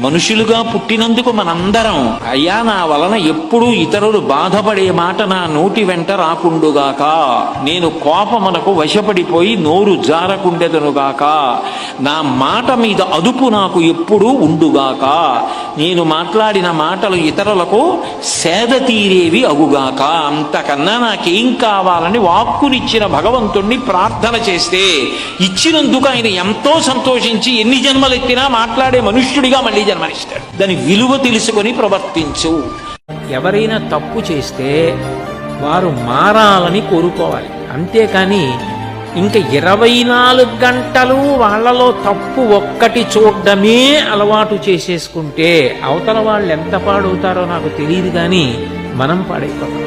మనుషులుగా పుట్టినందుకు మనందరం అయ్యా నా వలన ఎప్పుడూ ఇతరులు బాధపడే మాట నా నోటి వెంట రాకుండుగాక, నేను కోపమునకు వశపడిపోయి నోరు జారకుండెదనుగాక, నా మాట మీద అదుపు నాకు ఎప్పుడూ ఉండుగాక, నేను మాట్లాడిన మాటలు ఇతరులకు సేద తీరేవి అగుగాక, అంతకన్నా నాకేం కావాలని వాక్కునిచ్చిన భగవంతుణ్ణి ప్రార్థన చేస్తే ఇచ్చినందుకు ఆయన ఎంతో సంతోషించి ఎన్ని జన్మలెత్తినా మాట్లాడే మనుష్యుడిగా మళ్ళీ జన్మనిస్తాడు. దాని విలువ తెలుసుకొని ప్రవర్తించు. ఎవరైనా తప్పు చేస్తే వారు మారాలని కోరుకోవాలి, అంతేకాని ఇంకా 24 గంటలు వాళ్ళలో తప్పు ఒక్కటి చూడడమే అలవాటు చేసేసుకుంటే అవతల వాళ్ళు ఎంత పాడవుతారో నాకు తెలియదు, కానీ మనం పాడైపోతాం.